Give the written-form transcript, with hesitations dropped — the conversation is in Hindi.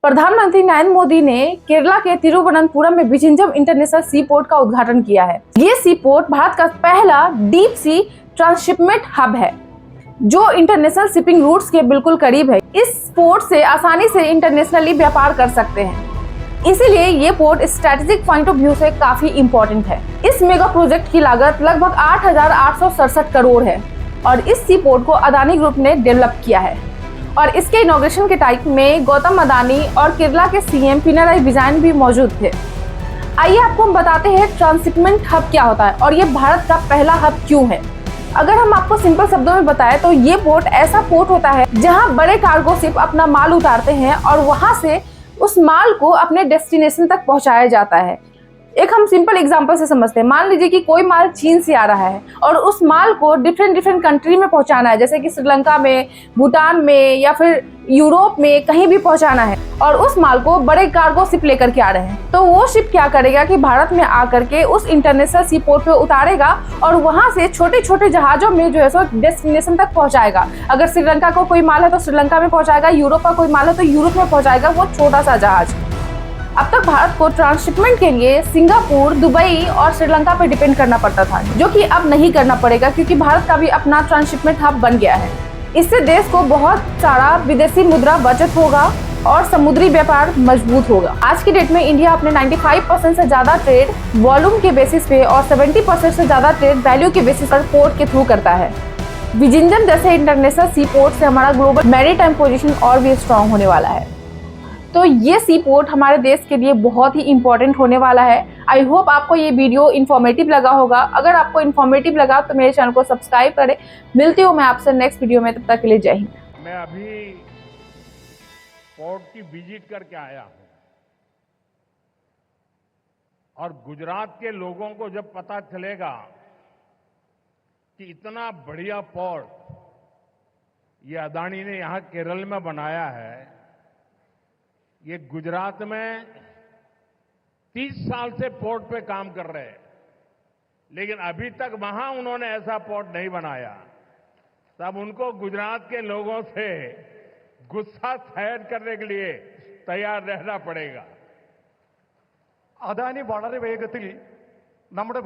प्रधानमंत्री नरेंद्र मोदी ने केरला के तिरुवनंतपुरम में विजिंजम इंटरनेशनल सी पोर्ट का उद्घाटन किया है। ये सी पोर्ट भारत का पहला डीप सी ट्रांसशिपमेंट हब है, जो इंटरनेशनल शिपिंग रूट्स के बिल्कुल करीब है। इस पोर्ट से आसानी से इंटरनेशनली व्यापार कर सकते हैं, इसीलिए ये port strategic point of view से काफी इम्पोर्टेंट है। इस मेगा प्रोजेक्ट की लागत लगभग 8,867 करोड़ है और इस सी पोर्ट को अदानी ग्रुप ने डेवलप किया है। और इसके इनॉग्रेशन के टाइम में गौतम अदानी और केरला के सीएम पिनाराई विजयन भी मौजूद थे। आइए आपको हम बताते हैं ट्रांसशिपमेंट हब क्या होता है और ये भारत का पहला हब क्यों है। अगर हम आपको सिंपल शब्दों में बताएं तो ये पोर्ट ऐसा पोर्ट होता है जहां बड़े कार्गो शिप अपना माल उतारते हैं और वहां से उस माल को अपने डेस्टिनेशन तक पहुंचाया जाता है। एक हम सिंपल एग्जांपल से समझते हैं। मान लीजिए कि कोई माल चीन से आ रहा है और उस माल को डिफरेंट कंट्री में पहुंचाना है, जैसे कि श्रीलंका में, भूटान में या फिर यूरोप में कहीं भी पहुंचाना है, और उस माल को बड़े कार्गो शिप लेकर के आ रहे हैं। तो वो शिप क्या करेगा कि भारत में आकर के उस इंटरनेशनल सी पोर्ट पे उतारेगा और वहां से छोटे छोटे जहाजों में जो है सो डेस्टिनेशन तक पहुंचाएगा। अगर श्रीलंका को कोई माल है तो श्रीलंका में पहुंचाएगा, यूरोप का कोई माल है तो यूरोप में पहुंचाएगा वो छोटा सा जहाज। अब तक भारत को ट्रांसशिपमेंट के लिए सिंगापुर, दुबई और श्रीलंका पर डिपेंड करना पड़ता था, जो कि अब नहीं करना पड़ेगा क्योंकि भारत का भी अपना ट्रांसशिपमेंट हब बन गया है। इससे देश को बहुत सारा विदेशी मुद्रा बचत होगा और समुद्री व्यापार मजबूत होगा। आज की डेट में इंडिया अपने 95% से ज्यादा ट्रेड वॉल्यूम के बेसिस पे और 70% से ज्यादा ट्रेड वैल्यू के बेसिस पर पोर्ट के थ्रू करता है। विजिंजम जैसे इंटरनेशनल सी पोर्ट से हमारा ग्लोबल मैरीटाइम पोजीशन और भी स्ट्रांग होने वाला है। तो ये सी पोर्ट हमारे देश के लिए बहुत ही इंपॉर्टेंट होने वाला है। आई होप आपको ये वीडियो इन्फॉर्मेटिव लगा होगा। अगर आपको इन्फॉर्मेटिव लगा तो मेरे चैनल को सब्सक्राइब करें। मिलती हूँ मैं आपसे नेक्स्ट वीडियो में, तब तक के लिए जय हिंद। मैं अभी पोर्ट की विजिट करके आया हूं और गुजरात के लोगों को जब पता चलेगा कि इतना बढ़िया पोर्ट ये अदानी ने यहां केरल में बनाया है। ये गुजरात में 30 साल से पोर्ट पे काम कर रहे हैं, लेकिन अभी तक वहां उन्होंने ऐसा पोर्ट नहीं बनाया। तब उनको गुजरात के लोगों से गुस्सा सहन करने के लिए तैयार रहना पड़ेगा। അദാനി വളരെ വേഗത്തിൽ നമ്മുടെ